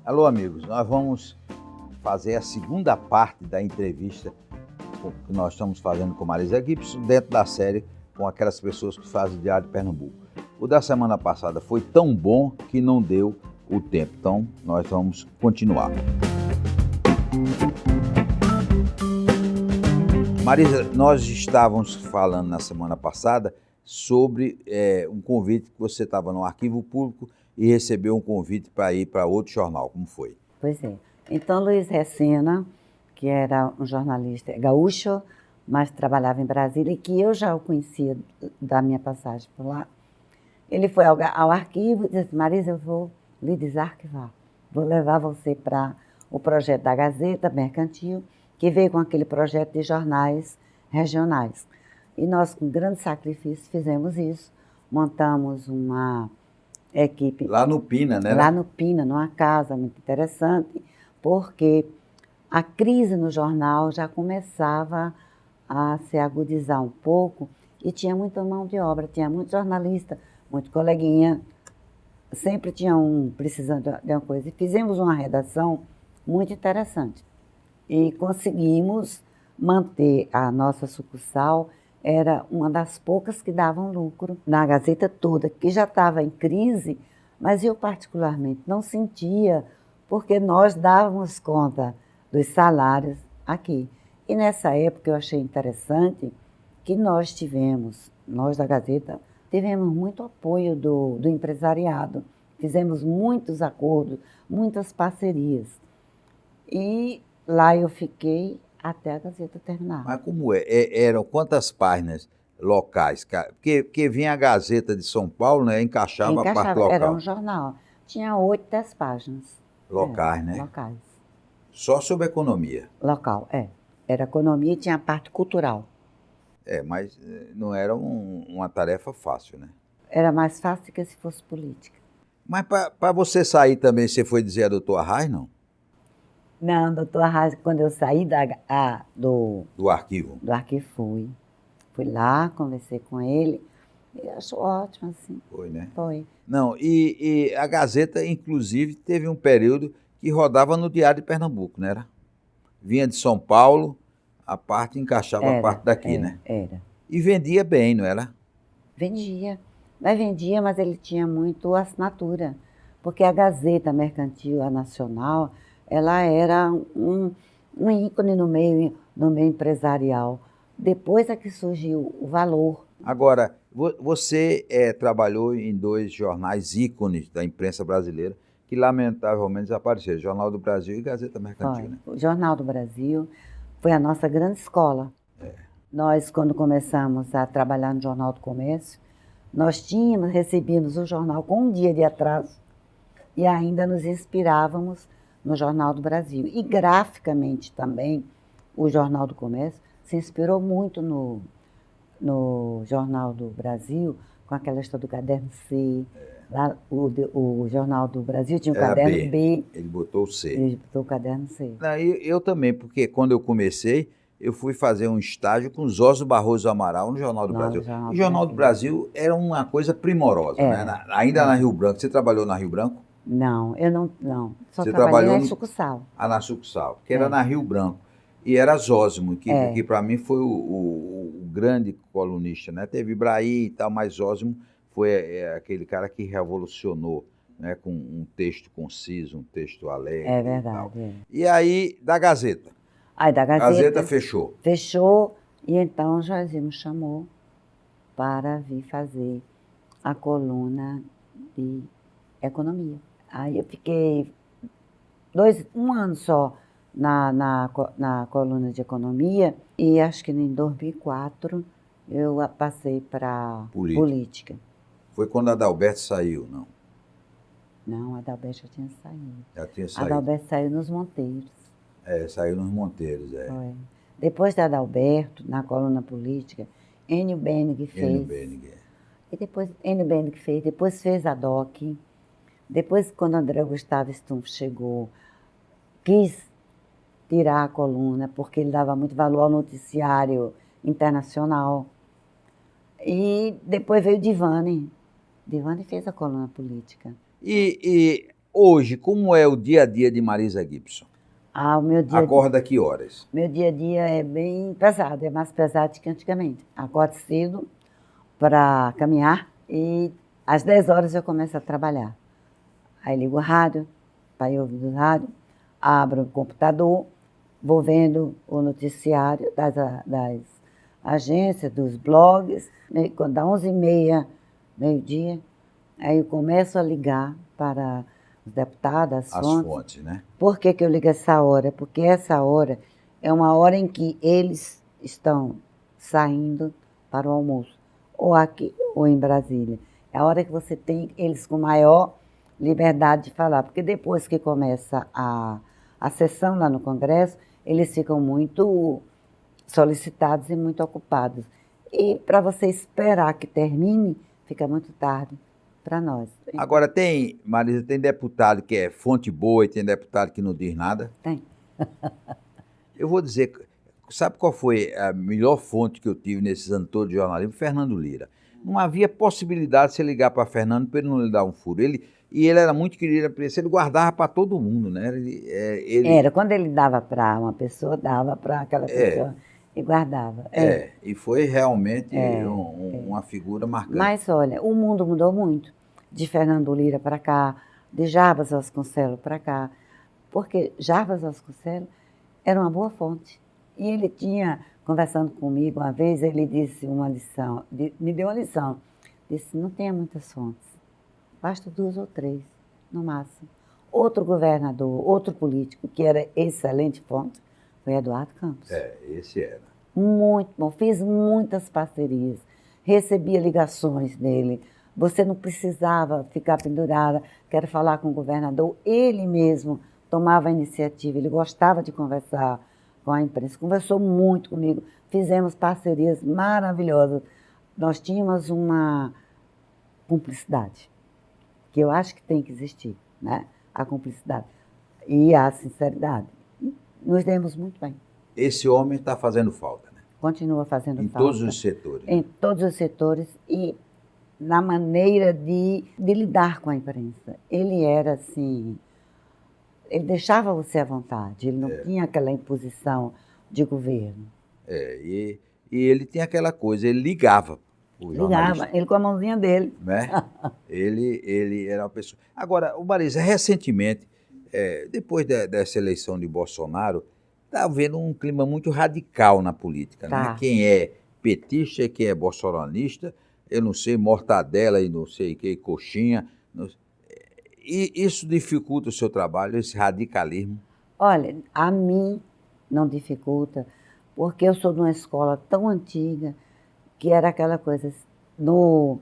Alô, amigos, nós vamos fazer a segunda parte da entrevista que nós estamos fazendo com Marisa Gibson, dentro da série com aquelas pessoas que fazem o Diário de Pernambuco. O da semana passada foi tão bom que não deu o tempo, então nós vamos continuar. Marisa, nós estávamos falando na semana passada sobre um convite que você estava no Arquivo Público e recebeu um convite para ir para outro jornal. Como foi? Pois é. Então, Luiz Resina, que era um jornalista gaúcho, mas trabalhava em Brasília, e que eu já o conhecia da minha passagem por lá, ele foi ao arquivo e disse: Marisa, eu vou lhe desarquivar. Vou levar você para o projeto da Gazeta Mercantil, que veio com aquele projeto de jornais regionais. E nós, com grande sacrifício, fizemos isso. Montamos uma equipe... Lá no Pina, né? Lá no Pina, numa casa muito interessante, porque a crise no jornal já começava a se agudizar um pouco e tinha muita mão de obra, tinha muito jornalista, muito coleguinha, sempre tinha um precisando de uma coisa. E fizemos uma redação muito interessante e conseguimos manter a nossa sucursal. Era uma das poucas que davam lucro na Gazeta toda, que já estava em crise, mas eu particularmente não sentia, porque nós dávamos conta dos salários aqui. E nessa época eu achei interessante que nós da Gazeta, tivemos muito apoio do empresariado, fizemos muitos acordos, muitas parcerias. E lá eu fiquei até a Gazeta terminar. Mas como é? Eram quantas páginas locais? Porque vinha a Gazeta de São Paulo, né? Encaixava a parte local. Era um jornal. Tinha 8, 10 páginas. Locais, né? Locais. Só sobre economia. Local, Era economia e tinha a parte cultural. Mas não era uma tarefa fácil, né? Era mais fácil que se fosse política. Mas para você sair também, você foi dizer a doutor Arraes, não? Não, doutor Arraes, quando eu saí do arquivo. Do arquivo, fui lá, conversei com ele, ele achou ótimo, assim. Foi, né? Foi. Não, e a Gazeta, inclusive, teve um período que rodava no Diário de Pernambuco, não era? Vinha de São Paulo, a parte encaixava a parte daqui, né? Era. E vendia bem, não era? Vendia, mas ele tinha muito assinatura, porque a Gazeta Mercantil, a nacional, ela era um ícone no meio empresarial. Depois é que surgiu o Valor. Agora, você trabalhou em 2 jornais ícones da imprensa brasileira que lamentavelmente desapareceram, Jornal do Brasil e Gazeta Mercantil. Né? O Jornal do Brasil foi a nossa grande escola. Nós, quando começamos a trabalhar no Jornal do Comércio, nós recebíamos o jornal com um dia de atraso e ainda nos inspirávamos no Jornal do Brasil. E graficamente também, o Jornal do Comércio se inspirou muito no Jornal do Brasil, com aquela história do caderno C. Lá, o Jornal do Brasil tinha o caderno B. Ele botou o C. Ele botou o caderno C. Eu também, porque quando eu comecei, eu fui fazer um estágio com Zósio Barroso Amaral no Jornal do Brasil. O Jornal do Brasil era uma coisa primorosa, né? Ainda na Rio Branco. Você trabalhou na Rio Branco? Não, eu não. Só Você trabalhei na sucursal. Na sucursal, que era na Rio Branco. E era Zósimo, que para mim foi o grande colunista, né? Teve Ibraí e tal, mas Zósimo foi aquele cara que revolucionou, né? Com um texto conciso, um texto alegre. É verdade. E aí, da Gazeta? Da Gazeta fechou. Fechou, e então Joazinho me chamou para vir fazer a coluna de economia. Aí eu fiquei um ano só na coluna de economia, e acho que em 2004 eu passei para política. Foi quando a Adalberto saiu, não? Não, a Adalberto já tinha saído. Já tinha saído. A Adalberto saiu nos Monteiros. Saiu nos Monteiros, Foi. Depois da Adalberto, na coluna política, Enio Benig fez. E depois, Enio Benig fez, depois fez a DOC. Depois, quando André Gustavo Stumpf chegou, quis tirar a coluna, porque ele dava muito valor ao noticiário internacional. E depois veio Divane. Divane fez a coluna política. E Hoje, como é o dia a dia de Marisa Gibson? O meu dia Acorda que horas? Meu dia a dia é bem pesado, é mais pesado que antigamente. Acordo cedo para caminhar e às 10 horas eu começo a trabalhar. Aí ligo o rádio, para ir ouvindo o rádio, abro o computador, vou vendo o noticiário das agências, dos blogs. Quando dá 11h30, meio-dia, aí eu começo a ligar para os deputados, as Fontes, né? Por que eu ligo essa hora? Porque essa hora é uma hora em que eles estão saindo para o almoço, ou aqui ou em Brasília. É a hora que você tem eles com maior liberdade de falar, porque depois que começa a sessão lá no Congresso, eles ficam muito solicitados e muito ocupados. E para você esperar que termine, fica muito tarde para nós. Agora Marisa, tem deputado que é fonte boa e tem deputado que não diz nada? Tem. Eu vou dizer, sabe qual foi a melhor fonte que eu tive nesses anos todos de jornalismo? Fernando Lira. Não havia possibilidade de você ligar para Fernando para ele não lhe dar um furo. E ele era muito querido, ele guardava para todo mundo, né? Era, quando ele dava para uma pessoa, dava para aquela pessoa e guardava. E foi realmente uma figura marcante. Mas olha, o mundo mudou muito, de Fernando Lira para cá, de Jarbas Vasconcelos para cá, porque Jarbas Vasconcelos era uma boa fonte. E ele tinha, conversando comigo uma vez, ele disse uma lição, me deu uma lição, disse, não tenha muitas fontes, basta 2 ou 3, no máximo. Outro governador, outro político, que era excelente fonte, foi Eduardo Campos. Esse era. Muito bom, fiz muitas parcerias, recebia ligações dele, você não precisava ficar pendurada, quero falar com o governador, ele mesmo tomava a iniciativa, ele gostava de conversar com a imprensa, conversou muito comigo, fizemos parcerias maravilhosas, nós tínhamos uma cumplicidade, que eu acho que tem que existir, né? A cumplicidade e a sinceridade. Nos demos muito bem. Esse homem está fazendo falta, né? Continua fazendo falta. Em todos os setores. Em todos os setores e na maneira de lidar com a imprensa. Ele era assim, ele deixava você à vontade, ele não tinha aquela imposição de governo. E ele tinha aquela coisa, ele ligava. Ligava, ele com a mãozinha dele. Né? ele era uma pessoa... Agora, o Marisa, recentemente, depois dessa eleição de Bolsonaro, está havendo um clima muito radical na política. Tá. Né? Quem é petista, quem é bolsonarista, eu não sei, mortadela e não sei o que, coxinha. E isso dificulta o seu trabalho, esse radicalismo? Olha, a mim não dificulta, porque eu sou de uma escola tão antiga que era aquela coisa, no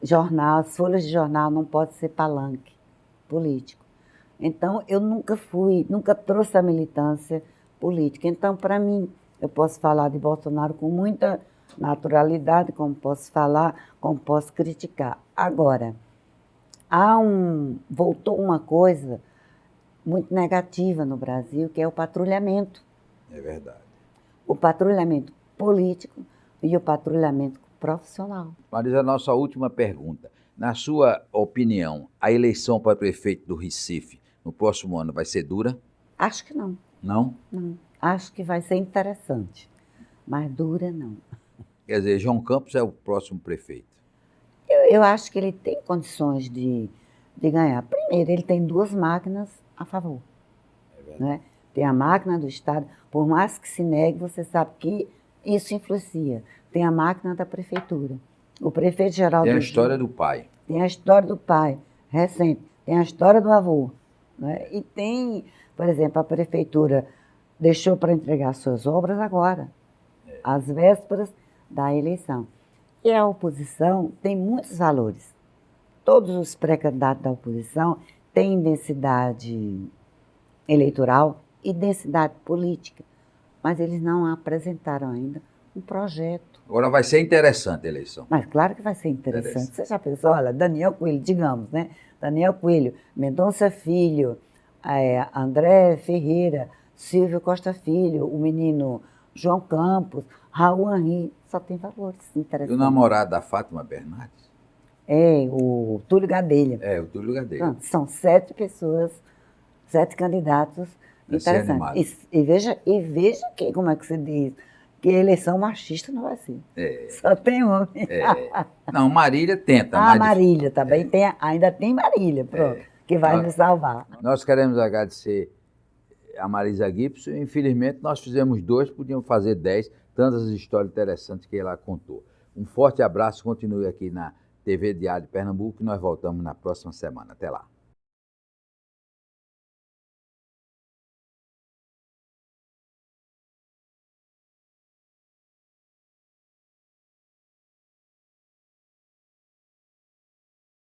jornal, as folhas de jornal não pode ser palanque político. Então, eu nunca trouxe a militância política. Então, para mim, eu posso falar de Bolsonaro com muita naturalidade, como posso falar, como posso criticar. Agora, voltou uma coisa muito negativa no Brasil, que é o patrulhamento. É verdade. O patrulhamento político e o patrulhamento profissional. Marisa, nossa última pergunta. Na sua opinião, a eleição para prefeito do Recife no próximo ano vai ser dura? Acho que não. Não? Não. Acho que vai ser interessante, mas dura não. Quer dizer, João Campos é o próximo prefeito. Eu acho que ele tem condições de ganhar. Primeiro, ele tem 2 máquinas a favor. É verdade. Né? Tem a máquina do Estado, por mais que se negue, você sabe que isso influencia. Tem a máquina da prefeitura. O prefeito Geraldo... Tem a história do pai. Tem a história do pai, recente. Tem a história do avô. Né? E tem, por exemplo, a prefeitura deixou para entregar suas obras agora, às vésperas da eleição. E a oposição tem muitos valores. Todos os pré-candidatos da oposição têm densidade eleitoral e densidade política, mas eles não apresentaram ainda um projeto. Agora vai ser interessante a eleição. Mas claro que vai ser interessante. Você já pensou, olha, Daniel Coelho, digamos, né? Daniel Coelho, Mendonça Filho, André Ferreira, Silvio Costa Filho, o menino João Campos, Raul Henri, só tem valores interessantes. E o namorado da Fátima Bernardes? É, o Túlio Gadelha. É, o Túlio Gadelha. Pronto, são 7 pessoas, 7 candidatos Vai ser animado. interessantes. E veja que, como é que se diz, que eleição machista não vai ser. É, Só tem homem. não, Marília tenta. Ah, mas Marília também ainda tem Marília, pronto, que vai nos salvar. nós queremos agradecer a Marisa Gibson. Infelizmente, nós fizemos 2, podíamos fazer 10, tantas histórias interessantes que ela contou. Um forte abraço, continue aqui na TV Diário de Pernambuco, e nós voltamos na próxima semana. Até lá.